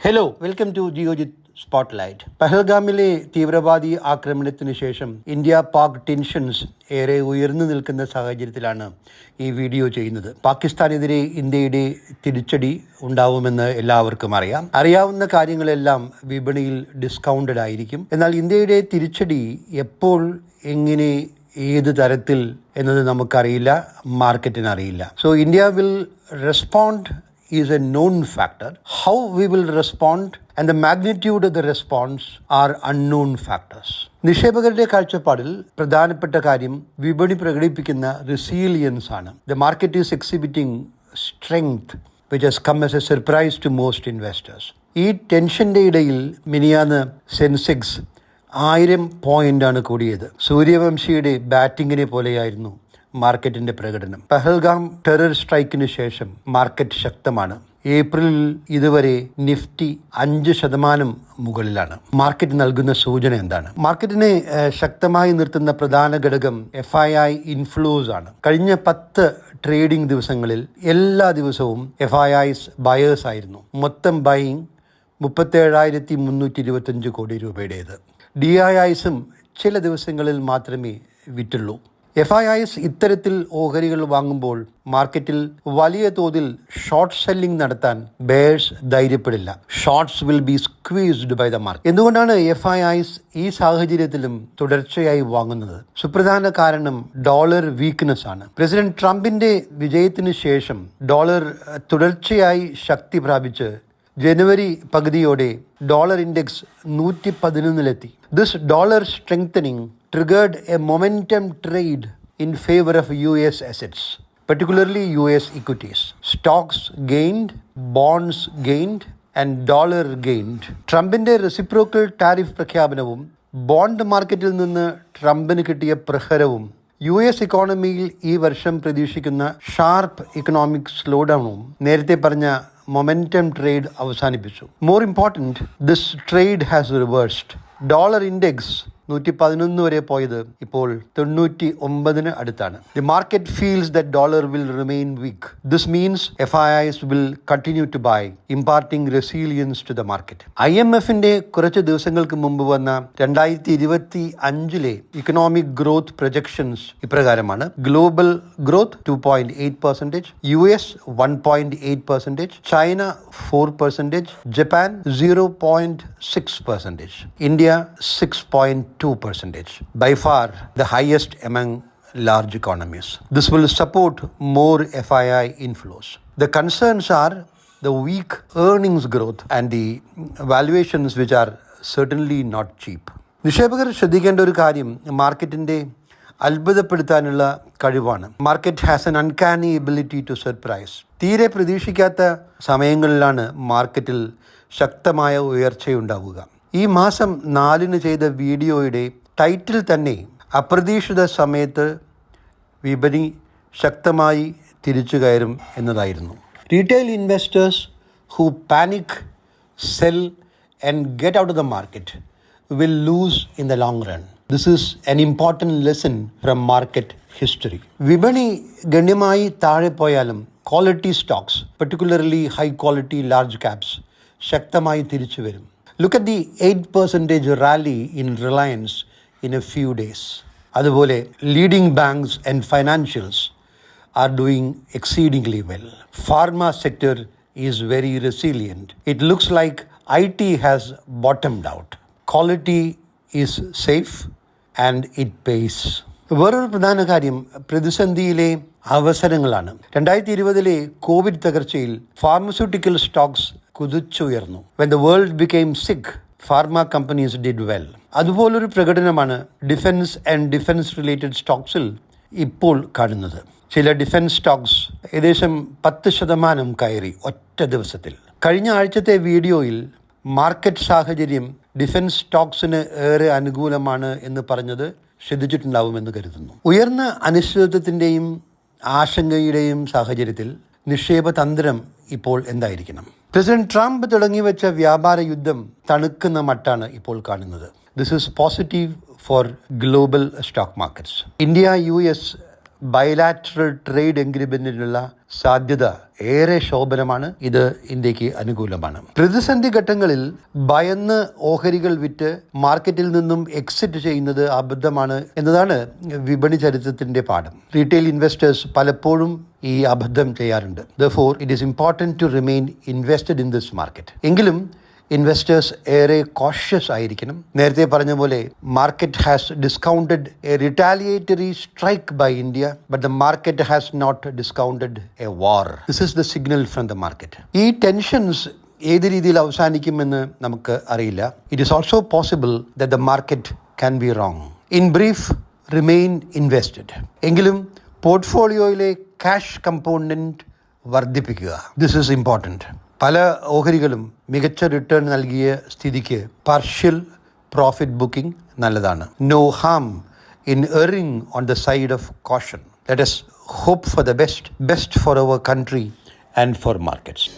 Hello, welcome to Geojit spotlight. പഹൽഗാമിലെ തീവ്രവാദി ആക്രമണത്തിന് ശേഷം ഇന്ത്യ പാക് ടെൻഷൻസ് ഏറെ ഉയർന്നു നിൽക്കുന്ന സാഹചര്യത്തിലാണ് ഈ വീഡിയോ ചെയ്യുന്നത്. പാകിസ്ഥാനെതിരെ ഇന്ത്യയുടെ തിരിച്ചടി ഉണ്ടാവുമെന്ന് എല്ലാവർക്കും അറിയാം. അറിയാവുന്ന കാര്യങ്ങളെല്ലാം വിപണിയിൽ ഡിസ്കൗണ്ടഡ് ആയിരിക്കും. എന്നാൽ ഇന്ത്യയുടെ തിരിച്ചടി എപ്പോൾ, എങ്ങനെ, ഏത് തരത്തിൽ എന്നത് നമുക്കറിയില്ല, മാർക്കറ്റിന് അറിയില്ല. So India will respond is a known factor. How we will respond and the magnitude of the response are unknown factors. നിക്ഷേപകരുടെ കാഴ്ചപ്പാടിൽ പ്രധാനപ്പെട്ട കാര്യം വിപണി പ്രകടിപ്പിക്കുന്ന റെസീലിയൻസ് ആണ്. The market is exhibiting strength which has come as a surprise to most investors. ഈ ടെൻഷന്റെ ഇടയിൽ മിനിയാന്ന് സെൻസെക്സ് 1000 പോയിന്റാണ് കൂടിയത്. സൂര്യവംശിയുടെ ബാറ്റിങ്ങിനെ പോലെയായിരുന്നു മാർക്കറ്റിന്റെ പ്രകടനം. പഹൽഗാം ടെറർ സ്ട്രൈക്കിന് ശേഷം മാർക്കറ്റ് ശക്തമാണ്. ഏപ്രിലിൽ ഇതുവരെ നിഫ്റ്റി 5% മുകളിലാണ്. മാർക്കറ്റ് നൽകുന്ന സൂചന എന്താണ്? മാർക്കറ്റിനെ ശക്തമായി നിർത്തുന്ന പ്രധാന ഘടകം FII ഇൻഫ്ലോസ് ആണ്. കഴിഞ്ഞ 10 ട്രേഡിംഗ് ദിവസങ്ങളിൽ എല്ലാ ദിവസവും FIIs ബയേഴ്സ് ആയിരുന്നു. മൊത്തം ബൈയിങ് 37,325 കോടി രൂപയുടേത്. DIIസും ചില ദിവസങ്ങളിൽ മാത്രമേ വിറ്റുള്ളൂ. FIIs ഇത്തരത്തിൽ ഓഹരികൾ വാങ്ങുമ്പോൾ മാർക്കറ്റിൽ വലിയ തോതിൽ ഷോർട്ട് സെല്ലിംഗ് നടത്താൻ ബേഴ്സ് ധൈര്യപ്പെടില്ല. Shorts will be squeezed by the market. എന്തുകൊണ്ടാണ് FIIs ഈ സാഹചര്യത്തിലും തുടർച്ചയായി വാങ്ങുന്നത്? സുപ്രധാന കാരണം ഡോളർ വീക്ക്നെസ് ആണ്. പ്രസിഡന്റ് ട്രംപിന്റെ വിജയത്തിന് ശേഷം ഡോളർ തുടർച്ചയായി ശക്തി പ്രാപിച്ച് ജനുവരി പകുതിയോടെ ഡോളർ ഇൻഡെക്സ് 111-ലെത്തി. This dollar strengthening triggered a momentum trade in favor of US assets, particularly US equities. Stocks gained, bonds gained, and dollar gained. ട്രംപിന്റെ റെസിപ്രോക്കൽ ടാരിഫ് പ്രഖ്യാപനവും ബോണ്ട് മാർക്കറ്റിൽ നിന്ന് ട്രംപിന് കിട്ടിയ പ്രഹരവും US ഇക്കോണമിയിൽ ഈ വർഷം പ്രതീക്ഷിക്കുന്ന ഷാർപ്പ് ഇക്കണോമിക് സ്ലോഡൗണും നേരത്തെ പറഞ്ഞ മൊമെന്റം ട്രേഡ് അവസാനിപ്പിച്ചു. More important, this trade has reversed. Dollar index 111 വരെ പോയത് ഇപ്പോൾ 99 അടുത്താണ്. The market feels that dollar will remain weak. This means FIIs will continue to buy, imparting resilience to the market. IMFന്റെ കുറച്ച് ദിവസങ്ങൾക്ക് മുമ്പ് വന്ന 2025 ഇക്കണോമിക് ഗ്രോത്ത് പ്രൊജക്ഷൻസ് ഇപ്രകാരമാണ്. Global growth 2.8%, US 1.8%, China 4%, Japan 0.6%, India 6.2%, by far the highest among large economies. This will support more FII inflows. The concerns are the weak earnings growth and the valuations which are certainly not cheap. നിക്ഷേപകർ ശ്രദ്ധിക്കേണ്ട ഒരു കാര്യം മാർക്കറ്റിന്റെ അത്ഭുതപ്പെടുത്താനുള്ള കഴിവാണ്. Market has an uncanny ability to surprise. തീരെ പ്രതീക്ഷിക്കാത്ത സമയങ്ങളിലാണ് മാർക്കറ്റിൽ ശക്തമായ ഉയർച്ചയുണ്ടാവുക. ഈ മാസം 4 ചെയ്ത വീഡിയോയുടെ ടൈറ്റിൽ തന്നെ അപ്രതീക്ഷിത സമയത്ത് വിപണി ശക്തമായി തിരിച്ചു കയറും എന്നതായിരുന്നു. Retail investors who panic, cell and get out of the market will loose in the long run. This is an important lesson from market history. വിപണി ഗണ്യമായി താഴെ പോയാലും quality stocks, particularly high quality large caps ശക്തമായി തിരിച്ചു വരും. Look at the 8% rally in Reliance in a few days. അതുപോലെ leading banks and financials are doing exceedingly well. Pharma sector is very resilient. It looks like IT has bottomed out. Quality is safe and it pays. വേറൊരു പ്രധാന കാര്യം പ്രതിസന്ധിയിലെ അവസരങ്ങളാണ്. 2020 covid തകർച്ചയിൽ pharmaceutical stocks കുതിച്ചുയർന്നു. When the world became sick, pharma companies did well. അതുപോലൊരു പ്രകടനമാണ് defence and defence related സ്റ്റോക്സിൽ ഇപ്പോൾ കാണുന്നത്. ചില ഡിഫൻസ് സ്റ്റോക്സ് ഏകദേശം 10% കയറി ഒറ്റ ദിവസത്തിൽ. കഴിഞ്ഞ ആഴ്ചത്തെ വീഡിയോയിൽ മാർക്കറ്റ് സാഹചര്യം ഡിഫൻസ് സ്റ്റോക്സിന് ഏറെ അനുകൂലമാണ് എന്ന് പറഞ്ഞത് ശ്രദ്ധിച്ചിട്ടുണ്ടാവുമെന്ന് കരുതുന്നു. ഉയർന്ന അനിശ്ചിതത്വത്തിൻ്റെയും ആശങ്കയുടെയും സാഹചര്യത്തിൽ നിക്ഷേപ തന്ത്രം ഇപ്പോൾ എന്തായിരിക്കണം? പ്രസിഡന്റ് ട്രംപ് തുടങ്ങിവെച്ച വ്യാപാര യുദ്ധം തണുക്കുന്ന മട്ടാണ് ഇപ്പോൾ കാണുന്നത്. This is positive for global stock markets. India US bilateral trade എഗ്രിമെന്റിനുള്ള സാധ്യത ഏറെ ശോഭനമാണ്. ഇത് ഇന്ത്യക്ക് അനുകൂലമാണ്. പ്രതിസന്ധി ഘട്ടങ്ങളിൽ ഭയന്ന് ഓഹരികൾ വിറ്റ് മാർക്കറ്റിൽ നിന്നും എക്സിറ്റ് ചെയ്യുന്നത് അബദ്ധമാണ് എന്നതാണ് വിപണി ചരിത്രത്തിന്റെ പാഠം. റീറ്റെയിൽ ഇൻവെസ്റ്റേഴ്സ് പലപ്പോഴും ഈ അബദ്ധം ചെയ്യാറുണ്ട്. Therefore, it is important to remain invested in this market. എങ്കിലും ഇൻവെസ്റ്റേഴ്സ് ഏറെ കോഷ്യസ് ആയിരിക്കണം. നേരത്തെ പറഞ്ഞ പോലെ market has discounted a retaliatory strike by India, but the market has not discounted a war. This is the signal from the market. ഈ tensions ഏത് രീതിയിൽ അവസാനിക്കുമെന്ന് നമുക്ക് അറിയില്ല. It is also possible that the market can be wrong. In brief, remain invested. എങ്കിലും പോർട്ട്ഫോളിയോയിലെ cash component വർദ്ധിപ്പിക്കുക. This is important. പല ഓഹരികളും മികച്ച റിട്ടേൺ നൽകിയ സ്ഥിതിക്ക് പാർഷ്യൽ പ്രോഫിറ്റ് ബുക്കിംഗ് നല്ലതാണ്. No harm in erring on the side of caution. Let us hope for the best for our country and for markets.